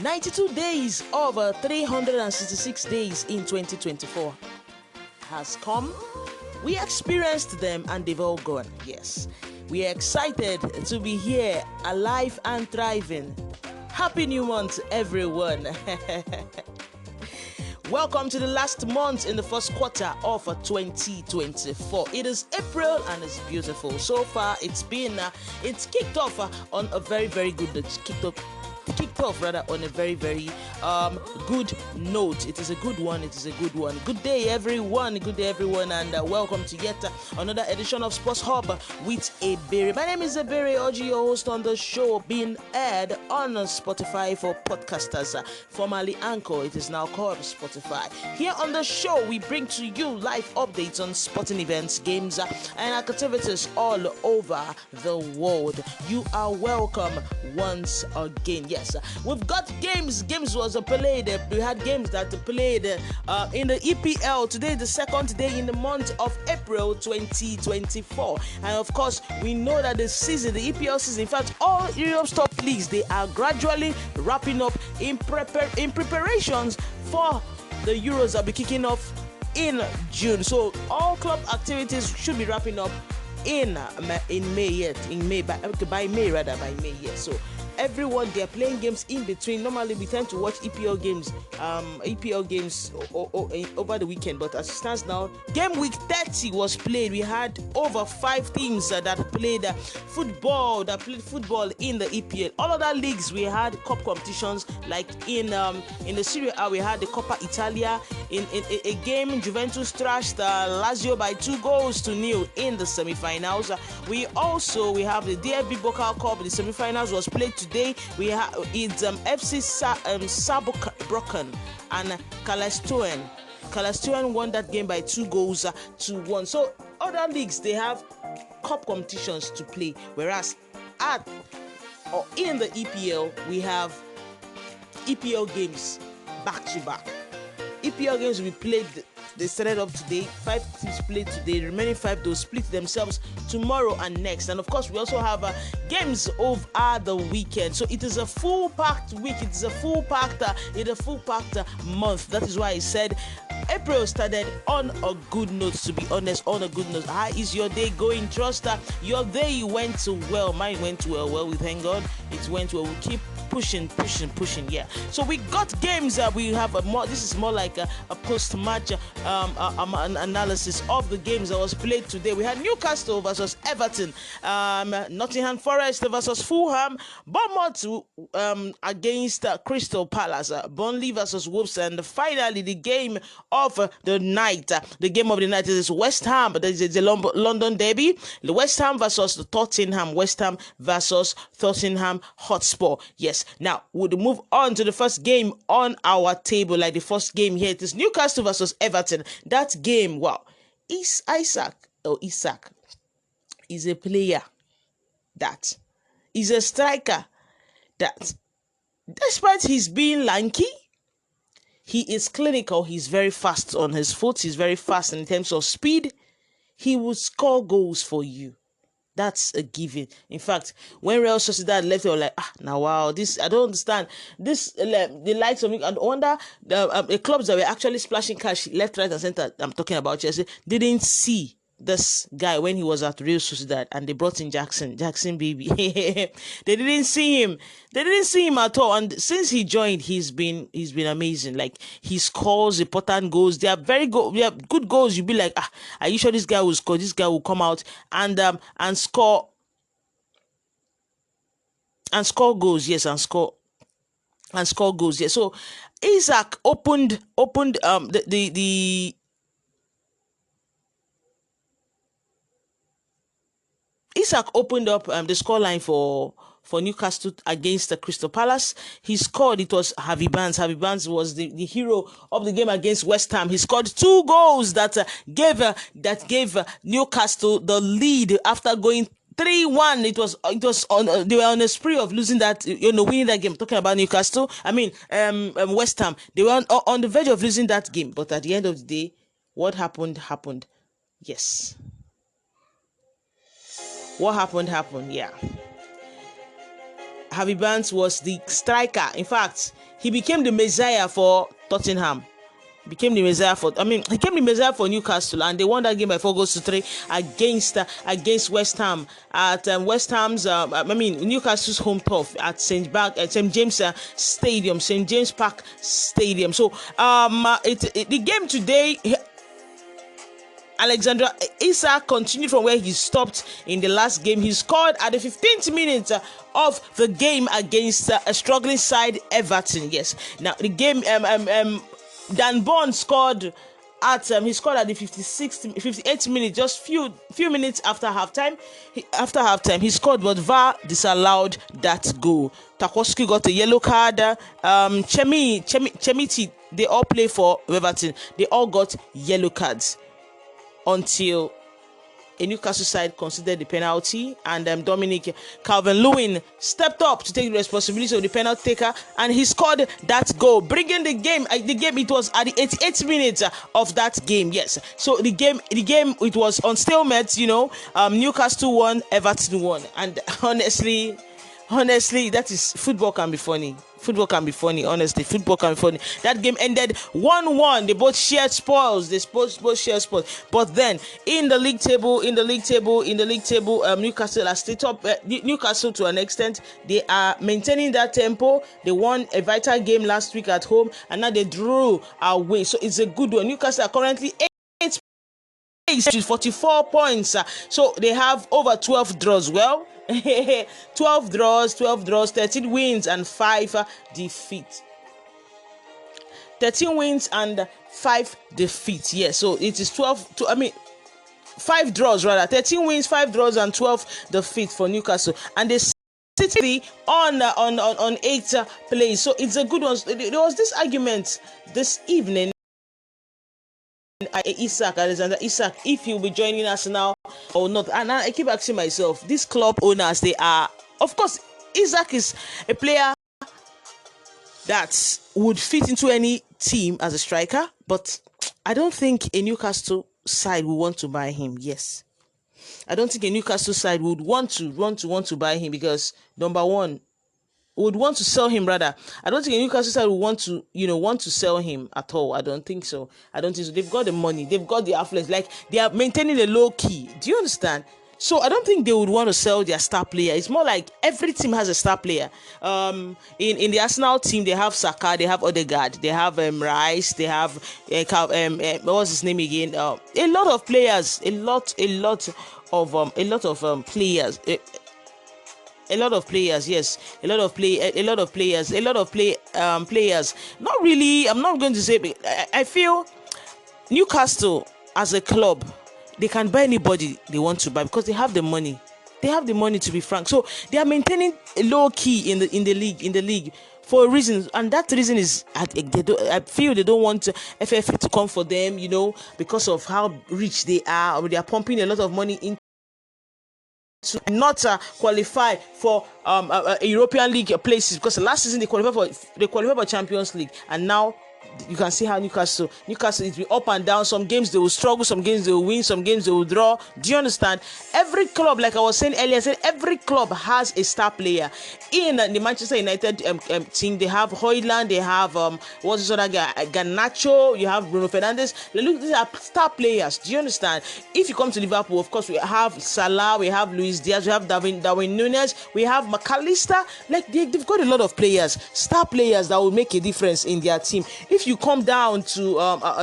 92 days of 366 days in 2024 has come. We experienced them and they've all gone. Yes, we are excited to be here, alive and thriving. Happy new month, everyone. Welcome to the last month in the first quarter of 2024. It is April and it's beautiful. So far, it's kicked off on a very good on a very good note. It is a good one. Good day everyone, and welcome to yet another edition of Sports Hub with Ebere. My name is Ebere Oji, your host on the show, being aired on Spotify for podcasters, formerly Anchor. It is now called Spotify. Here on the show, we bring to you live updates on sporting events, games, and activities all over the world. You are welcome once again. Yes, we've got games. Games was played. We had games that played in the EPL. Today, the second day in the month of April 2024. And of course, we know that the EPL season, in fact, all Europe's top leagues, they are gradually wrapping up in preparations for the Euros that will be kicking off in June. So all club activities should be wrapping up in May. By May. Yes. So everyone, they're playing games in between. Normally we tend to watch EPL games over the weekend, but as it stands now, game week 30 was played. We had over 5 teams that played football in the EPL. All other leagues, we had cup competitions, like in the Serie A we had the Coppa Italia. In a game, Juventus thrashed Lazio by 2-0 in the semi-finals. We have the DFB Pokal Cup. The semi-finals was played today. We have FC Saarbrücken and Karlsruhe won that game by 2-1. So other leagues, they have cup competitions to play, whereas in the EPL we have EPL games back to back. EPL games will be played. They started up today. 5 teams played today. The remaining 5, they'll split themselves tomorrow and next. And of course, we also have games over the weekend. So it is a full-packed week. It is a full-packed month. That is why I said April started on a good note. To be honest, on a good note. How is your day going? Trust that your day went well. Mine went well. Well, we thank God it went well. We keep pushing. Yeah. So we got games. We have this is more like a post-match an analysis of the games that was played today. We had Newcastle versus Everton, Nottingham Forest versus Fulham, Bournemouth against Crystal Palace, Burnley versus Wolves, and finally the game of the night. The game of the night is West Ham. That is the London derby. The West Ham versus Tottenham. West Ham versus Tottenham Hotspur. Yes. Now we'll move on to the first game on our table. Like the first game here, it is Newcastle versus Everton. That game, wow, Isak is a player that is a striker that, despite his being lanky, he is clinical. He's very fast on his foot. He's very fast in terms of speed. He will score goals for you. That's a given. In fact, when Real Sociedad left, they were like, now wow, this, I don't understand. This, the likes of me, and wonder the clubs that were actually splashing cash left, right, and center, I'm talking about Chelsea, didn't see this guy when he was at Real Sociedad, and they brought in Jackson baby. They didn't see him at all, and since he joined, he's been amazing. Like, he scores important goals. They are very good. They are good goals. You'll be like, are you sure this guy will score? This guy will come out and score goals. Yes, and score goals. Yes. So Isak opened the Isak opened up the scoreline for Newcastle against the Crystal Palace. He scored. It was Harvey Barnes. Harvey Barnes was the hero of the game against West Ham. He scored 2 goals that gave Newcastle the lead after going 3-1. It was on. They were on a spree of losing that, winning that game. Talking about Newcastle, West Ham. They were on the verge of losing that game. But at the end of the day, what happened. Yes. What happened? Yeah. Harvey Barnes was the striker. In fact, he became the Messiah for Tottenham. He became the Messiah for Newcastle, and they won that game by 4-3 against West Ham at West Ham's Newcastle's home turf at St James Stadium, St James Park Stadium. So the game today, Alexander Isak continued from where he stopped in the last game. He scored at the 15th minute of the game against a struggling side, Everton. Yes. Now the game, Dan Bond scored at the 58th minute, just few minutes after halftime. He scored, but VAR disallowed that goal. Tarkowski got a yellow card. Chemiti, they all play for Everton. They all got yellow cards until a Newcastle side considered the penalty, and Dominic Calvert-Lewin stepped up to take the responsibility of the penalty taker, and he scored that goal, bringing the game. It was at the 88th minute of that game. Yes, so the game it was on stalemate. Newcastle won, Everton won, and honestly, that is football can be funny. Honestly, football can be funny. That game ended 1-1. They both shared spoils. But then in the league table, Newcastle are still top. Newcastle, to an extent, they are maintaining that tempo. They won a vital game last week at home, and now they drew away. So it's a good one. Newcastle are currently 8 with 44 points. So they have over 12 draws. 12 draws, 13 wins and 5 defeats. 13 wins and 5 defeats. Yes, so it is 5 draws rather. 13 wins, 5 draws and 12 defeats for Newcastle, and they sit on 8th place. So it's a good one. There was this argument this evening. Alexander Isak, if you'll be joining us now or not. And I keep asking myself, these club owners, they are, of course, Isak is a player that would fit into any team as a striker, but I don't think a Newcastle side will want to buy him. Yes, I don't think a Newcastle side would want to buy him, because number one, would want to sell him rather. I don't think a Newcastle side would want to sell him at all. I don't think so. They've got the money, they've got the affluence, like they are maintaining a low key. Do you understand? So I don't think they would want to sell their star player. It's more like every team has a star player. In the Arsenal team, they have Saka, they have Odegaard, they have Rice, they have what was his name again? A lot of players, a lot of players. A lot of players, yes. Players. Not really. I'm not going to say. I feel Newcastle as a club, they can buy anybody they want to buy because they have the money. They have the money, to be frank. So they are maintaining a low key in the league for a reason, and that reason is I feel they don't want FFP to come for them, because of how rich they are, or they are pumping a lot of money in. To not qualify for a European League places, because last season they qualified for Champions League, and now you can see how Newcastle is been up and down. Some games they will struggle, some games they will win, some games they will draw. Do you understand? Every club, like I was saying earlier, every club has a star player. In the Manchester United team, they have Højlund, they have what's this other guy, Garnacho, you have Bruno Fernandes. Look, these are star players. Do you understand? If you come to Liverpool, of course we have Salah, we have Luis Diaz, we have Darwin Núñez, we have McAllister. Like they've got a lot of players, star players that will make a difference in their team. If you come down to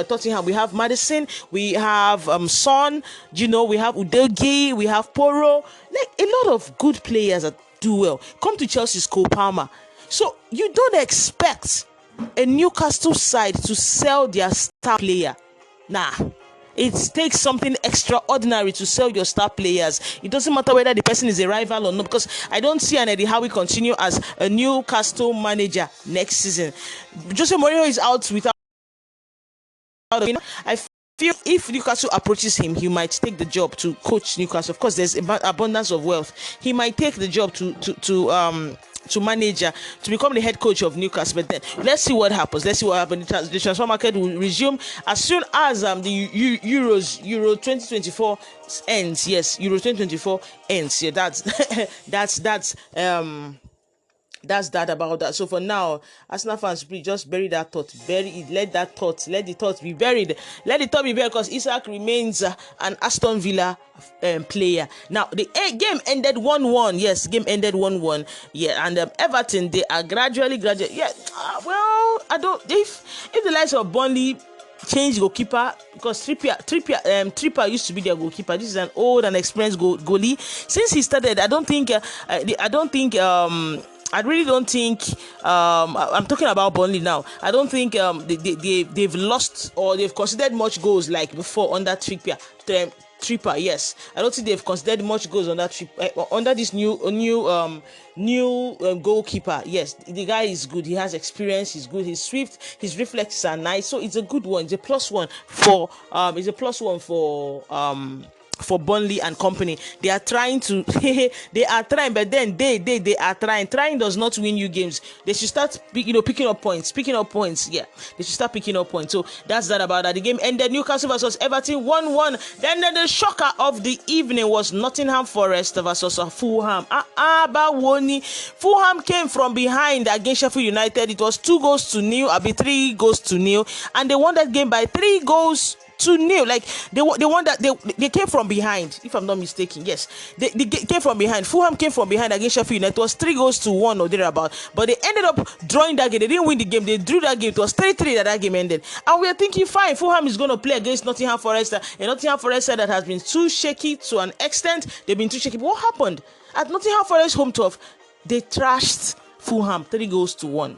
Tottenham, we have Madison, we have Son, we have Udogie, we have Porro, like a lot of good players that do well. Come to Chelsea's Cole Palmer. So you don't expect a Newcastle side to sell their star player. Nah. It takes something extraordinary to sell your star players. It doesn't matter whether the person is a rival or not, because I don't see an Eddie Howe continue as a Newcastle manager next season. Jose Mourinho is out without. I feel if Newcastle approaches him, he might take the job to coach Newcastle. Of course, there's abundance of wealth. He might take the job to manager, to become the head coach of Newcastle. But then let's see what happens. The transfer market will resume as soon as the Euro 2024 ends. Yes, Euro 2024 ends. Yeah, that's that's that about that. So for now, Arsenal fans, please just bury that thought, bury it, let the thought be buried, because Isak remains an Aston Villa player. Now the game ended 1-1. Yes, game ended 1-1. Yeah, and Everton, they are gradually. Yeah, well, I don't. If the likes of Burnley change goalkeeper, because Trippier used to be their goalkeeper. This is an old and experienced goalie. Since he started, I really don't think I'm talking about Burnley now. I don't think they've lost or they've considered much goals like before under Trippier. Yes, I don't think they've considered much goals under under this new goalkeeper. Yes, the guy is good. He has experience. He's good. He's swift. His reflexes are nice. So it's a good one. It's a plus one for for Burnley and company. They are trying to they are trying, but then they are trying does not win you games. They should start picking up points. Yeah, they should start picking up points. So that's that about that. The game ended Newcastle versus Everton 1-1. Then the shocker of the evening was Nottingham Forest versus Fulham. Fulham came from behind against Sheffield United. It was 2-0. I'll be 3-0, and they won that game by 3-0. Like they won that they came from behind, if I'm not mistaken. Yes, they came from behind. Fulham came from behind against Sheffield United. It was 3-1 or thereabout, but they ended up drawing that game. They didn't win the game. They drew that game. It was 3-3 that game ended, and we are thinking, fine, Fulham is going to play against Nottingham Forest, a Nottingham Forest side that has been too shaky to an extent. They've been too shaky. But what happened at Nottingham Forest home turf? They trashed Fulham 3-1.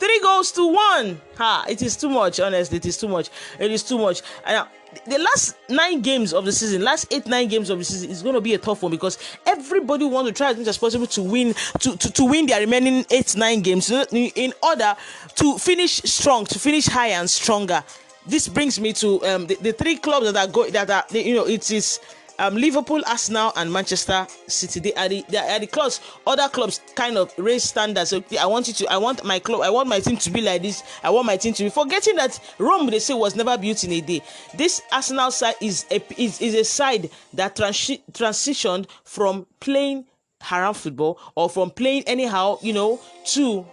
3-1. It is too much. Honestly, it is too much. And the last 9 games of the season, last 8-9 games of the season is going to be a tough one, because everybody wants to try as much as possible to win their remaining 8-9 games in order to finish strong, to finish high and stronger. This brings me to the 3 clubs it is Liverpool, Arsenal, and Manchester City. They are the clubs. Other clubs kind of raise standards. So I want my team to be like this. I want my team to be, forgetting that Rome, they say, was never built in a day. This Arsenal side is a side that transitioned from playing haram football, or from playing anyhow, to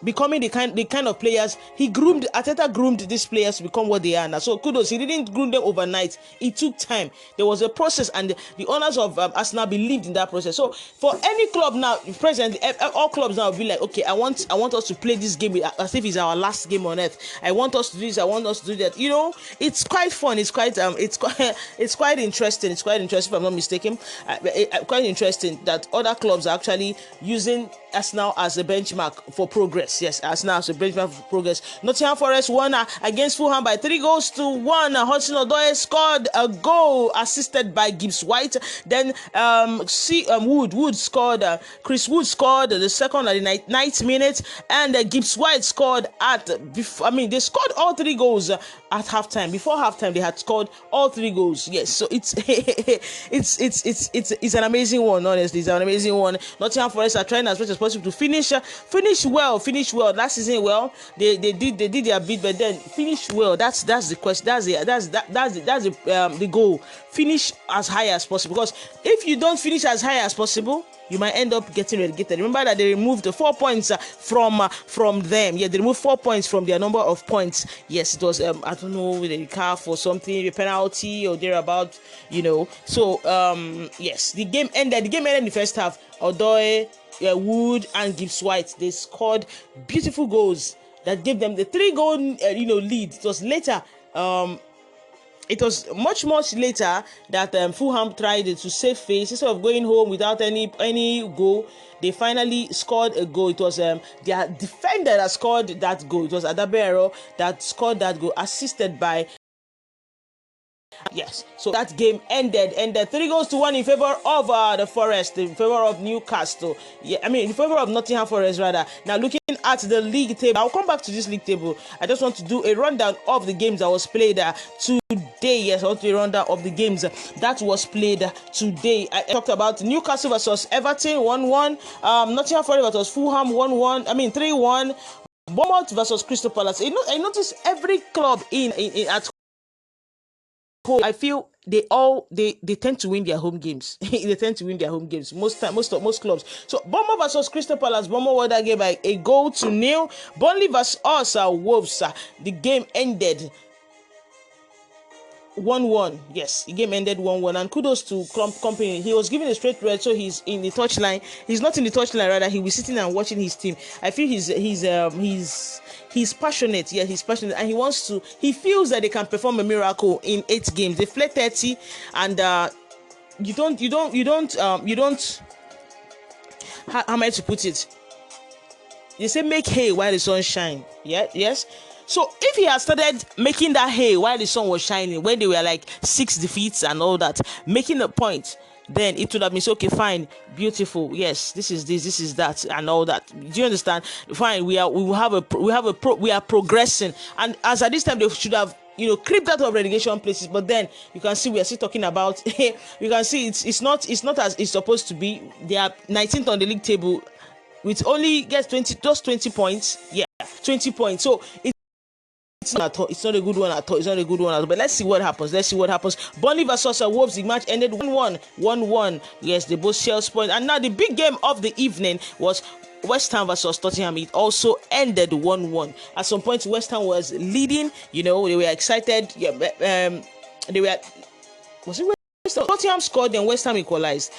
becoming the kind of players Arteta groomed these players to become what they are now. So kudos, he didn't groom them overnight. It took time. There was a process, and the owners of Arsenal believed in that process. So for any club now, presently, all clubs now will be like, okay, I want us to play this game as if it's our last game on earth. I want us to do this. I want us to do that. It's quite fun. It's quite interesting. It's quite interesting, if I'm not mistaken. Quite interesting that other clubs are actually using Arsenal as a benchmark for progress. Yes, Arsenal as a benchmark for progress. Nottingham Forest won against Fulham by 3-1. Hudson-Odoi scored a goal assisted by Gibbs White. Then Wood scored. Chris Wood scored the second at the 9th minute, and Gibbs White scored they scored all 3 goals at halftime. Before halftime, they had scored all 3 goals. Yes, so it's it's an amazing one. Honestly, it's an amazing one. Nottingham Forest are trying as much as possible to finish well last season. Well, they did their bit, but then finish well. That's the question. That's the goal. Finish as high as possible, because if you don't finish as high as possible, you might end up getting relegated. Remember that they removed the 4 points from them. Yeah, they removed 4 points from their number of points. Yes, it was I don't know, with a calf or something, a penalty or thereabout. So yes, the game ended in the first half. Odoi, Wood, and Gibbs White, they scored beautiful goals that gave them the 3-goal lead. It was later. It was much later that Fulham tried to save face. Instead of going home without any goal, they finally scored a goal. It was their defender that scored that goal. It was Adabero that scored that goal, assisted by. Yes, so that game ended 3-1 in favor of the Forest, in favor of Newcastle. In favor of Nottingham Forest rather. Now looking at the league table, I'll come back to this league table. I just want to do a rundown of the games that was played today. Yes, I want to do a rundown of the games that was played today. I talked about Newcastle versus Everton 1-1, Nottingham Forest versus Fulham 3-1, Bournemouth versus Crystal Palace. I noticed every club at I feel they tend to win their home games. They tend to win their home games most clubs. So Bournemouth versus Crystal Palace. Bournemouth won that game by 1-0. Burnley versus us Wolves. The game ended 1-1. Yes, the game ended 1-1, and kudos to Company. He was given a straight red, so he's in the touchline. He's not in the touchline, rather he was sitting and watching his team. I feel he's passionate. Yeah, he's passionate, and he feels that they can perform a miracle in 8 games. They played 30, and you don't how am I to put it? They say make hay while the sun shines. Yeah, yes. So if he had started making that hay while the sun was shining, when they were like 6 defeats and all that, making a point, then it would have been so, okay, fine, beautiful, yes, this is this is that, and all that. Do you understand? Fine, we are progressing, and as at this time they should have creeped out of relegation places. But then you can see we are still talking about you can see it's not as it's supposed to be. They are 19th on the league table with only just 20 points. Yeah, 20 points. So it's not a good one at all. But let's see what happens. Burnley versus Wolves. The match ended 1-1. Yes, they both share points. And now the big game of the evening was West Ham versus Tottenham. It also ended 1-1. At some point, West Ham was leading. They were excited. Yeah, they were. Was it? Tottenham scored, then West Ham equalized.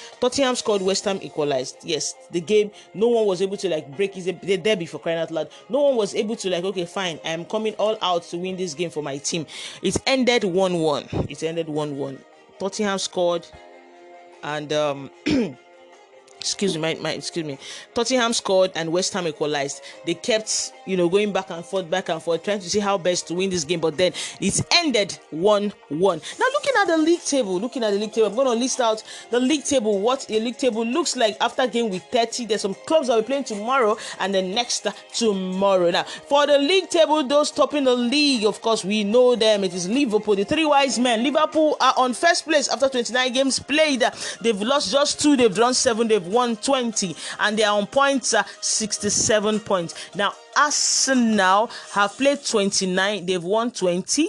Yes, the game, no one was able to break the derby, for crying out loud. No one was able to okay, fine, I'm coming all out to win this game for my team. It ended 1-1. Tottenham scored, and excuse me. Tottenham scored and West Ham equalized. They kept, going back and forth, trying to see how best to win this game. But then it ended 1-1. Now, looking at the league table, I'm going to list out the league table, what a league table looks like after game week 30. There's some clubs that will be playing tomorrow and then next tomorrow. Now, for the league table, those topping the league, of course, we know them. It is Liverpool, the 3 wise men. Liverpool are on first place after 29 games played. They've lost just 2, they've drawn 7, they've won 20, and they are on points 67 points. Now Arsenal have played 29, they've won 20.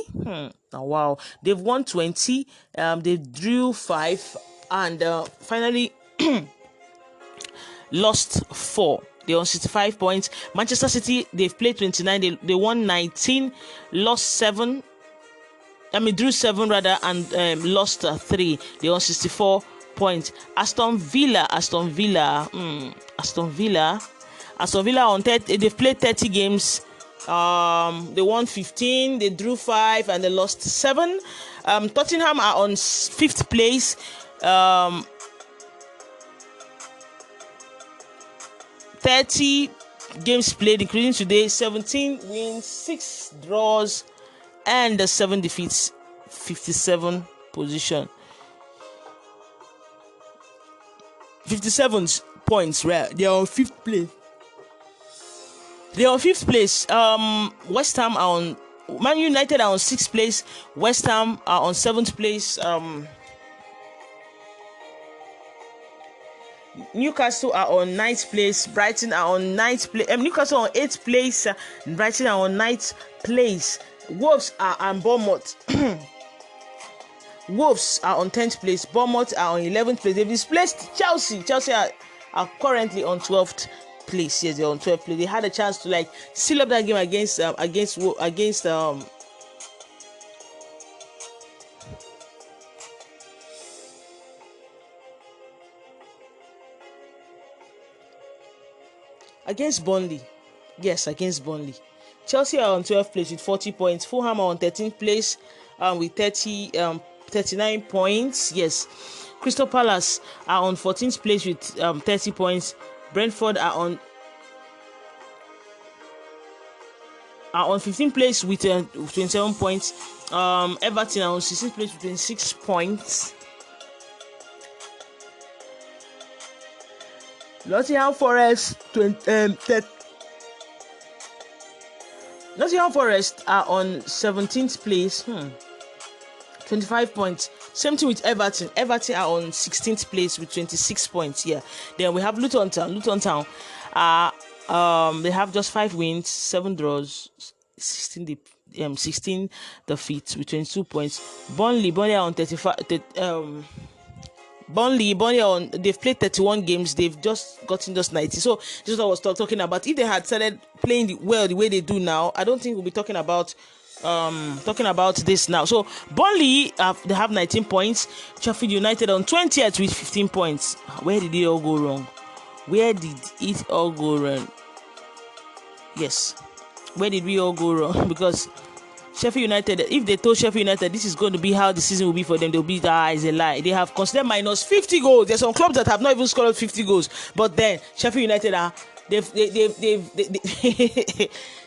Oh, wow, they've won 20. They drew 5 and finally lost 4. They're on 65 points. Manchester City, they've played 29, they won 19, lost 7. Drew 7 rather, and lost 3. They're on 64 points. Aston Villa on 30. They've played 30 games. They won 15, they drew 5, and they lost 7. Tottenham are on 5th place. 30 games played, including today. 17 wins, 6 draws, and 7 defeats. 57 position. 57 points, right? They are on 5th place. West Ham are on. Man United are on 6th place. West Ham are on 7th place. Newcastle are on 9th place. Brighton are on 9th place. Newcastle on 8th place. Brighton are on 9th place. Wolves are on Bournemouth. Wolves are on 10th place. Bournemouth are on 11th place. They've displaced Chelsea. Chelsea are currently on 12th place. Yes, they're on 12th place. They had a chance to seal up that game against Burnley. Yes, against Burnley. Chelsea are on 12th place with 40 points. Fulham are on 13th place with 39 points. Yes. Crystal Palace are on 14th place with 30 points. Brentford are on 15th place with 27 points. Everton are on 16th place with 26 points. Nottingham Forest Nottingham Forest are on 17th place. 25 points. Same thing with Everton. Everton are on 16th place with 26 points. Yeah. Then we have Luton Town. They have just 5 wins, 7 draws, 16 16 defeats with 22 points. Burnley are on 35. Burnley they've played 31 games, they've just gotten just 90. So this is what I was talking about. If they had started playing well the way they do now, I don't think we'll be talking about this now. So Burnley they have 19 points. Sheffield United on 20th with 15 points. Where did it all go wrong? Yes, where did we all go wrong? Because Sheffield United, if they told Sheffield United this is going to be how the season will be for them, they'll be that is a lie. They have considered minus 50 goals. There's some clubs that have not even scored 50 goals, but then Sheffield United are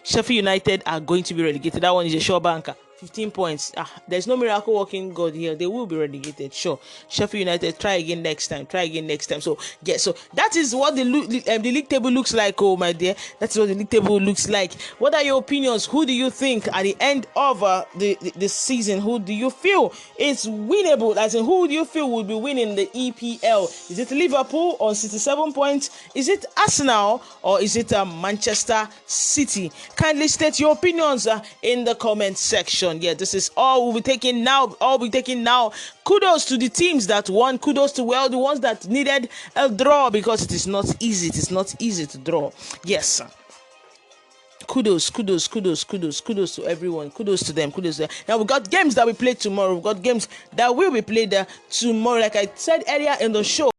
Sheffield United are going to be relegated. That one is a sure banker. 15 points. There's no miracle working God here. They will be relegated. Sure. Sheffield United, try again next time. So yeah, so that is what the league table looks like. Oh my dear, that's what the league table looks like. What are your opinions? Who do you think at the end of the season? Who do you feel is winnable? As in, who do you feel will be winning the EPL? Is it Liverpool on 67 points? Is it Arsenal or is it Manchester City? Kindly state your opinions in the comment section. Yeah, this is all we'll be taking now. Kudos to the teams that won. Kudos to the ones that needed a draw, because it is not easy. It is not easy to draw. Yes. Kudos to everyone. Kudos to them. Now we got games that we play tomorrow. We've got games that will be played tomorrow. Like I said earlier in the show,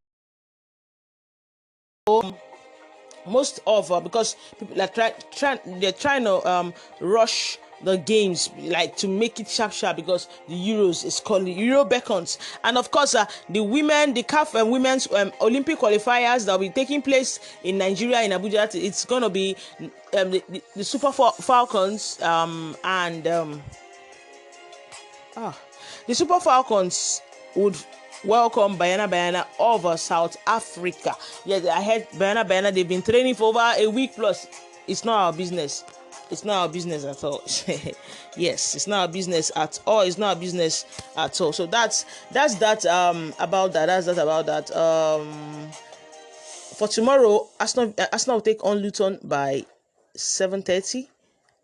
most of because people are trying to rush the games, like to make it sharp because the Euros is called the Euro beckons. And of course the CAF and women's Olympic qualifiers that will be taking place in Nigeria, in Abuja. It's going to be the Super Falcons the Super Falcons would welcome Bayana of South Africa. Yes, I heard Bayana, they've been training for over a week plus. It's not our business. It's not our business at all. Yes, it's not our business at all. It's not our business at all. So that's that about that. That's that about that. For tomorrow, Arsenal will take on Luton by 7:30.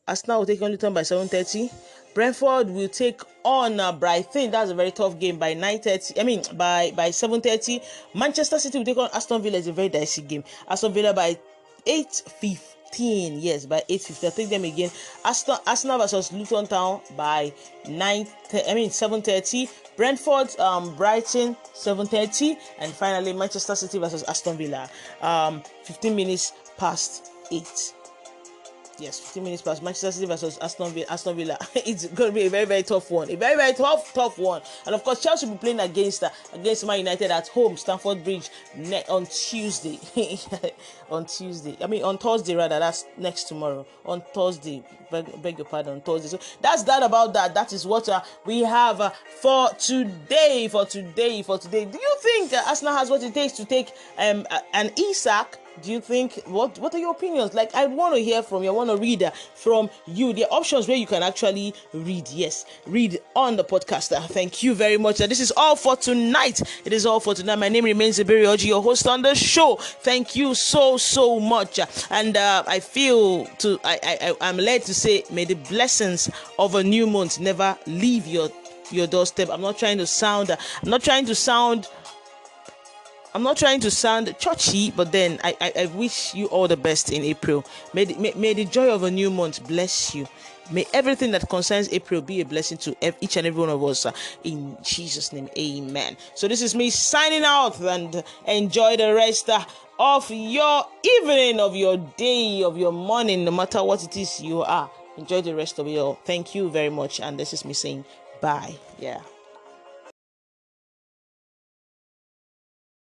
Arsenal will take on Luton by 7:30. Brentford will take on Brighton. That's a very tough game by 9:30. By 7:30. Manchester City will take on Aston Villa. It's a very dicey game. Aston Villa by 8:15. Yes, by 8:50. I'll take them again. Arsenal versus Luton Town by 7:30. Brentford, Brighton 7:30, and finally Manchester City versus Aston Villa. 15 minutes past 8. Yes, 15 minutes past. Manchester City versus Aston Villa. It's going to be a very, very tough one. A very, very tough one. And of course, Chelsea will be playing against Man United at home, Stamford Bridge, on Tuesday. On Thursday rather. That's next tomorrow. On Thursday. Beg your pardon. On Thursday. So that's that about that. That is what we have for today. Do you think Arsenal has what it takes to take an Isak? Do you think, what are your opinions? Like, I want to hear from you. I want to read from you. There are options where you can actually read. Yes, read on the podcast. Thank you very much. This is all for tonight. It is all for tonight. My name remains Iberi Oji, your host on the show. Thank you so much. And I feel I'm led to say, may the blessings of a new month never leave your doorstep. I'm not trying to sound churchy, but then I wish you all the best in April. May the joy of a new month bless you. May everything that concerns April be a blessing to each and every one of us. In Jesus' name, amen. So this is me signing out, and enjoy the rest of your evening, of your day, of your morning, no matter what it is you are. Enjoy the rest of your. Thank you very much. And this is me saying bye. Yeah.